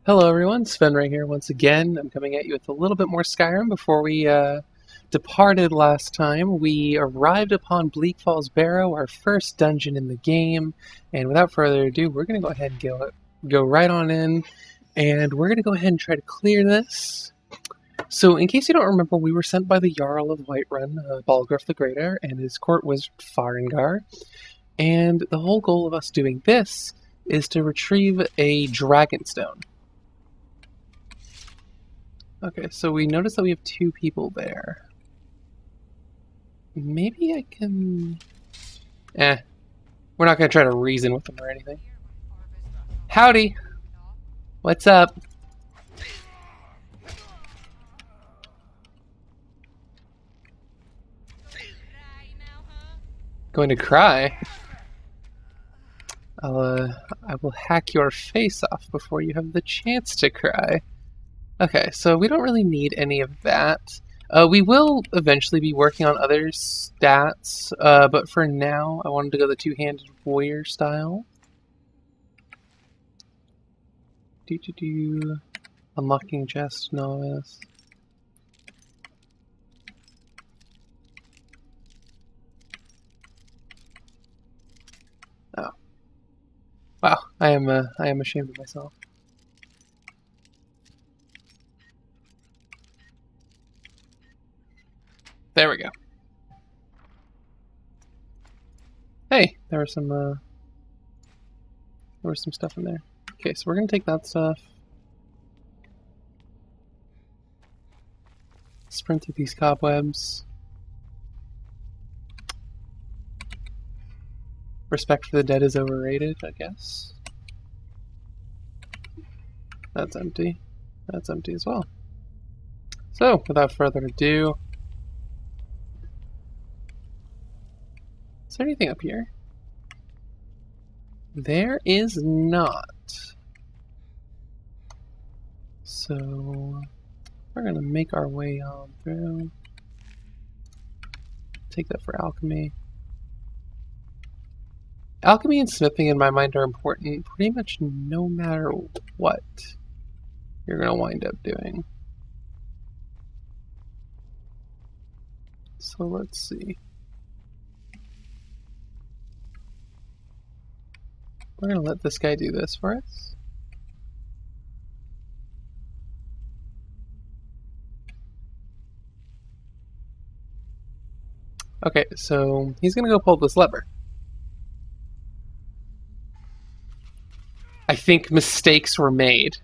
Hello everyone, Svenrei here once again. I'm coming at you with a little bit more Skyrim. Before we departed last time, we arrived upon Bleak Falls Barrow, our first dungeon in the game. And without further ado, we're going to go ahead and go right on in. And we're going to go ahead and try to clear this. So in case you don't remember, we were sent by the Jarl of Whiterun, Balgruuf the Greater, and his court wizard Farengar. And the whole goal of us doing this is to retrieve a Dragonstone. Okay, so we notice that we have two people there. Maybe I can... we're not going to try to reason with them or anything. Howdy! What's up? Going to cry? I will hack your face off before you have the chance to cry. Okay, so we don't really need any of that. We will eventually be working on other stats, but for now, I wanted to go the two-handed warrior style. Unlocking chest novice. Oh. Wow, I am ashamed of myself. There we go. Hey, there was some stuff in there. Okay, so we're gonna take that stuff. Sprint through these cobwebs. Respect for the dead is overrated, I guess. That's empty. That's empty as well. So, without further ado, is there anything up here? There is not. So we're gonna make our way on through. Take that for alchemy. Alchemy and smithing in my mind are important pretty much no matter what you're gonna wind up doing. So let's see. We're going to let this guy do this for us. Okay, so he's going to go pull this lever. I think mistakes were made.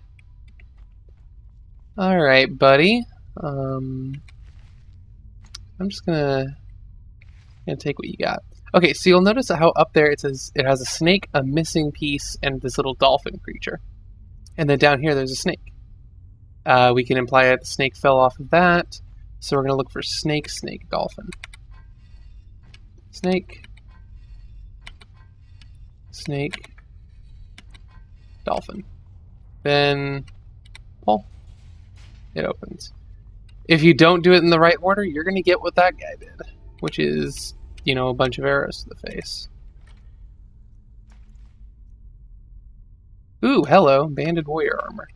Alright, buddy. I'm just going to take what you got. Okay, so you'll notice how up there it says it has a snake, a missing piece, and this little dolphin creature. And then down here there's a snake. We can imply that the snake fell off of that. So we're going to look for snake, snake, dolphin. Snake. Snake. Dolphin. Then pull. It opens. If you don't do it in the right order, you're going to get what that guy did, which is, you know, a bunch of arrows to the face. Ooh, hello, banded warrior armor.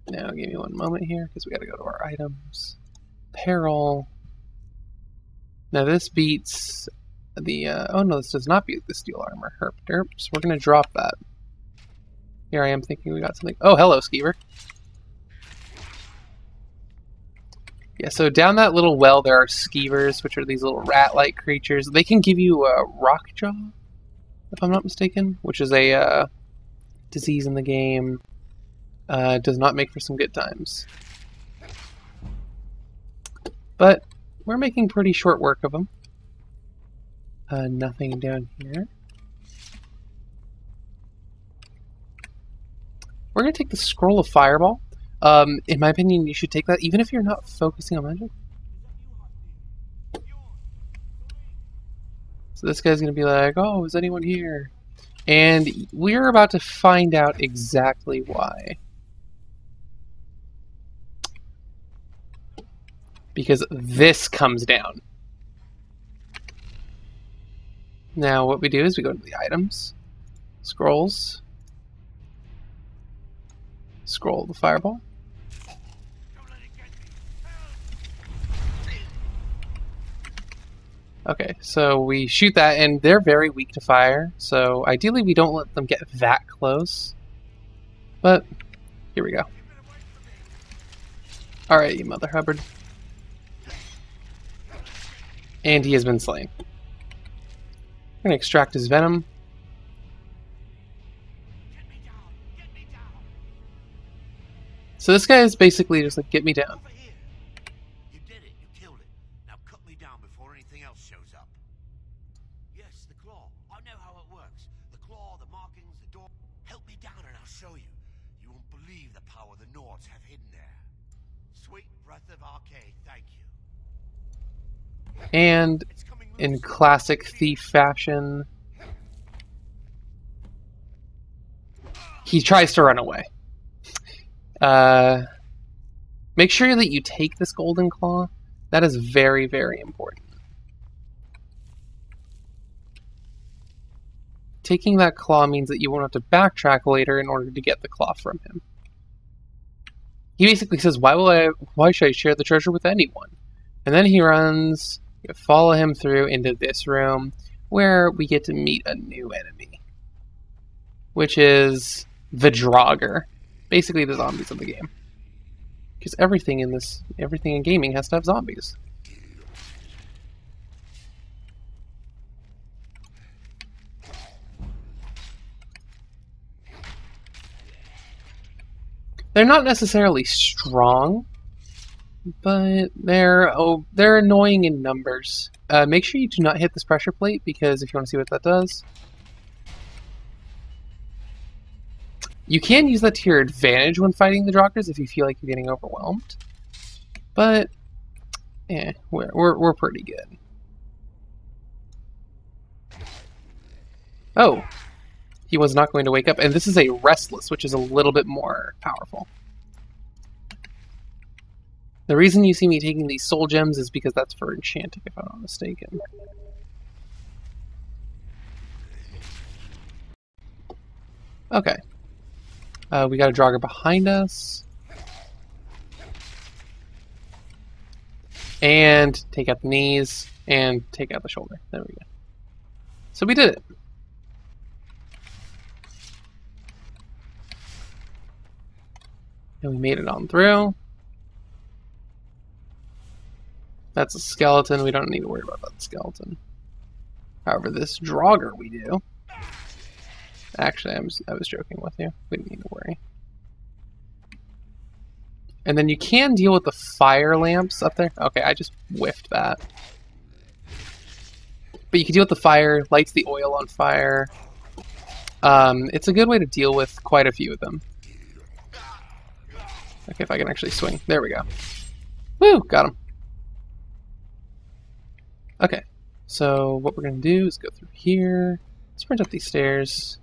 Now, give me one moment here, because we gotta go to our items. Peril. Now this beats the, oh no, this does not beat the steel armor. Herp derp, so we're gonna drop that. Here I am thinking we got something. Oh, hello, Skeever. Yeah, so down that little well there are skeevers, which are these little rat-like creatures. They can give you a rockjaw, if I'm not mistaken, which is a disease in the game. Does not make for some good times. But we're making pretty short work of them. Nothing down here. We're going to take the Scroll of Fireball. In my opinion, you should take that even if you're not focusing on magic. So this guy's going to be like, oh, is anyone here? And we're about to find out exactly why. Because this comes down. Now what we do is we go to the items, scrolls, Scroll the fireball. Okay, so we shoot that, and they're very weak to fire, so ideally we don't let them get that close. But, here we go. Alright, you Mother Hubbard. And he has been slain. We're gonna extract his venom. So this guy is basically just like, get me down. You did it. You killed it. Now cut me down before anything else shows up. Yes, the claw. I know how it works. The claw, the markings, the door. Help me down and I'll show you. You won't believe the power the Nords have hidden there. Sweet breath of Arcade, thank you. And in classic thief fashion, he tries to run away. Make sure that you take this golden claw. That is very, very important. Taking that claw means that you won't have to backtrack later in order to get the claw from him. He basically says, why should I share the treasure with anyone? And then he runs, you follow him through into this room where we get to meet a new enemy, which is the Draugr. Basically the zombies of the game. Because everything in gaming has to have zombies. They're not necessarily strong, but they're annoying in numbers. Make sure you do not hit this pressure plate, because if you want to see what that does, you can use that to your advantage when fighting the Draugrs if you feel like you're getting overwhelmed. But, we're pretty good. Oh, he was not going to wake up, and this is a Restless, which is a little bit more powerful. The reason you see me taking these soul gems is because that's for enchanting, if I'm not mistaken. Okay. We got a Draugr behind us. And take out the knees, and take out the shoulder. There we go. So we did it. And we made it on through. That's a skeleton. We don't need to worry about that skeleton. However, this Draugr we do. Actually, I was joking with you. We didn't need to worry. And then you can deal with the fire lamps up there. Okay, I just whiffed that. But you can deal with the fire, lights the oil on fire. It's a good way to deal with quite a few of them. Okay, if I can actually swing. There we go. Woo! Got him. Okay, so what we're going to do is go through here, sprint up these stairs.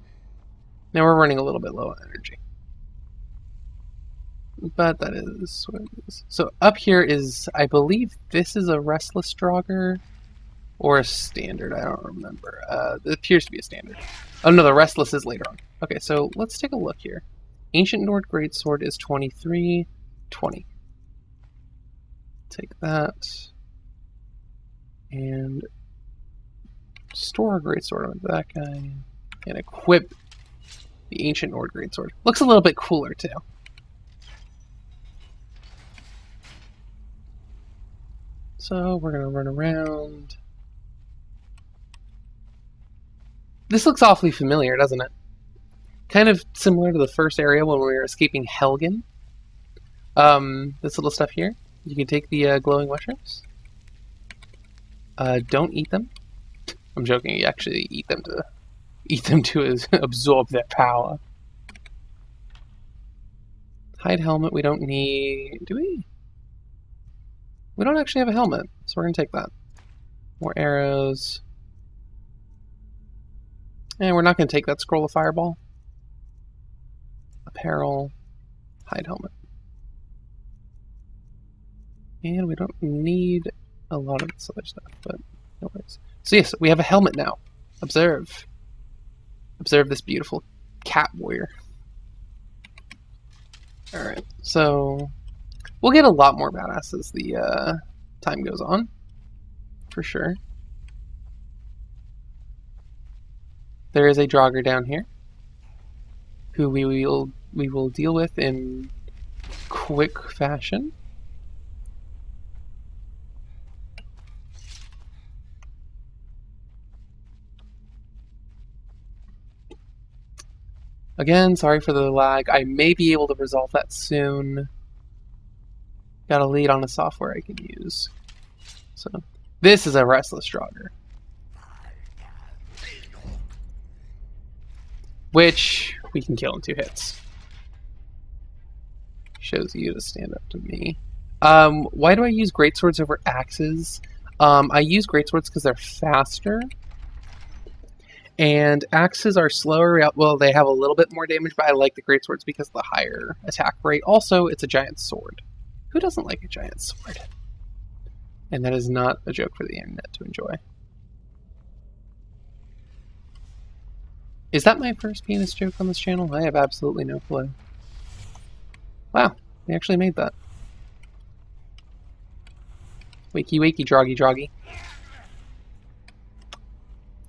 Now we're running a little bit low on energy. But that is what it is. So up here is, I believe this is a Restless Draugr or a standard. I don't remember. It appears to be a standard. Oh no, the Restless is later on. Okay, so let's take a look here. Ancient Nord Greatsword is 23, 20. Take that. And store a Greatsword on that guy. And equip the Ancient Nord Greatsword. Looks a little bit cooler too. So we're going to run around. This looks awfully familiar, doesn't it? Kind of similar to the first area when we were escaping Helgen. This little stuff here. You can take the glowing mushrooms. Don't eat them. I'm joking. You actually eat them to absorb their power. Hide helmet. We don't need. Do we? We don't actually have a helmet, so we're gonna take that. More arrows. And we're not gonna take that scroll of fireball. Apparel. Hide helmet. And we don't need a lot of this other stuff, but no worries. So yes, we have a helmet now. Observe. Observe this beautiful cat warrior. Alright, so we'll get a lot more badass as the time goes on, for sure. There is a Draugr down here, who we will deal with in quick fashion. Again, sorry for the lag. I may be able to resolve that soon. Got a lead on a software I can use. So, this is a restless Draugr. Which we can kill in 2 hits. Shows you to stand up to me. Why do I use greatswords over axes? I use greatswords because they're faster. And axes are slower. Well, they have a little bit more damage, but I like the greatswords because of the higher attack rate. Also, it's a giant sword. Who doesn't like a giant sword? And that is not a joke for the internet to enjoy. Is that my first penis joke on this channel? I have absolutely no clue. Wow, they actually made that. Wakey, wakey, droggy, droggy.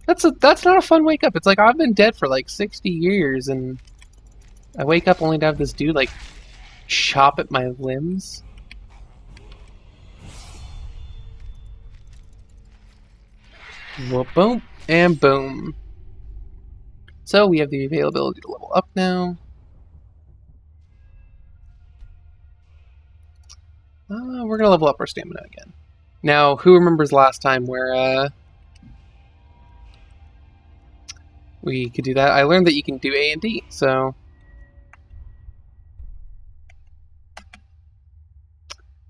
That's not a fun wake up. It's like I've been dead for like 60 years and I wake up only to have this dude like chop at my limbs. Whoop, boom, and boom. So we have the availability to level up now. We're gonna level up our stamina again. Now, who remembers last time where we could do that? I learned that you can do A and D, so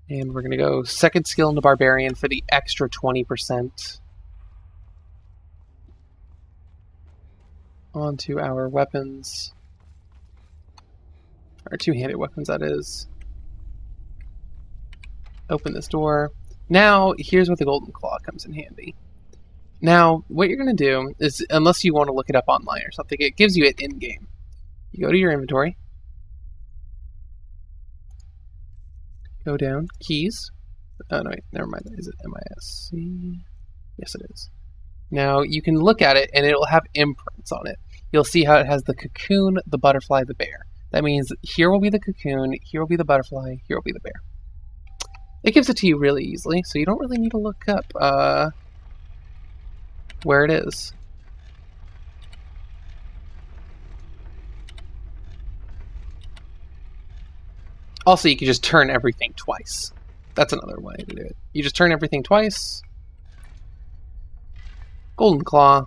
and we're gonna go second skill into Barbarian for the extra 20% onto our weapons. Our two-handed weapons, that is. Open this door. Now, here's where the Golden Claw comes in handy. Now, what you're going to do is, unless you want to look it up online or something, it gives you it in-game. You go to your inventory. Go down. Keys. Oh, no, wait, never mind. Is it MISC? Yes, it is. Now, you can look at it, and it will have imprints on it. You'll see how it has the cocoon, the butterfly, the bear. That means here will be the cocoon, here will be the butterfly, here will be the bear. It gives it to you really easily, so you don't really need to look up where it is. Also, you can just turn everything twice. That's another way to do it. You just turn everything twice. Golden Claw.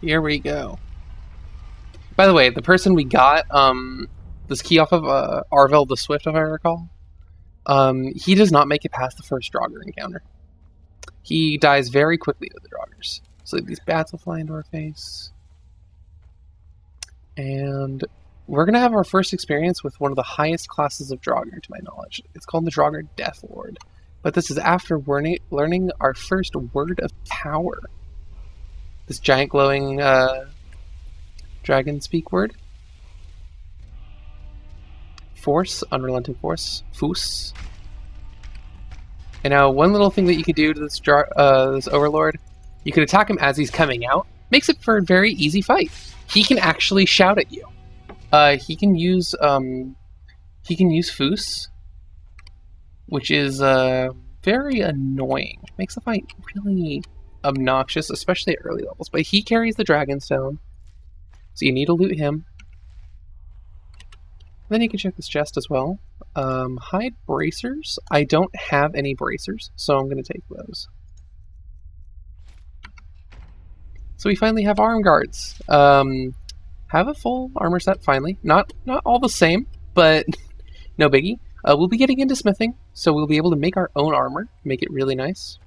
Here we go. By the way, the person we got this key off of, Arvel the Swift, if I recall, he does not make it past the first Draugr encounter. He dies very quickly to the Draugrs. So these bats will fly into our face. And we're going to have our first experience with one of the highest classes of Draugr, to my knowledge. It's called the Draugr Death Lord. But this is after learning our first word of power. This giant glowing dragon speak word. Force, unrelenting force, Foos. And now one little thing that you could do to this Overlord, you could attack him as he's coming out. Makes it for a very easy fight. He can actually shout at you. He can use Foos, which is very annoying. Makes the fight really obnoxious, especially at early levels. But he carries the Dragonstone, so you need to loot him. Then you can check this chest as well. Hide bracers. I don't have any bracers, so I'm going to take those. So we finally have arm guards. Have a full armor set finally. Not all the same, but no biggie. We'll be getting into smithing, so we'll be able to make our own armor, make it really nice.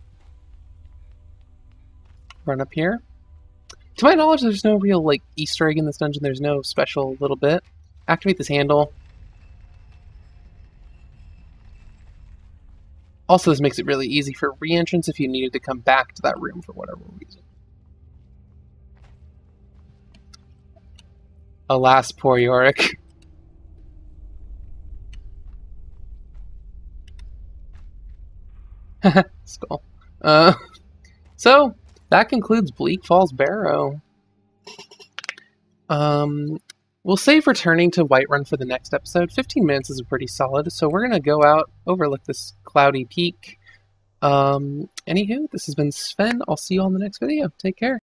Run up here. To my knowledge, there's no real like Easter egg in this dungeon. There's no special little bit. Activate this handle. Also, this makes it really easy for re-entrance if you needed to come back to that room for whatever reason. Alas, poor Yorick. Skull. So, that concludes Bleak Falls Barrow. We'll save returning to Whiterun for the next episode. 15 minutes is pretty solid, so we're going to go out, overlook this cloudy peak. Anywho, this has been Sven. I'll see you all in the next video. Take care.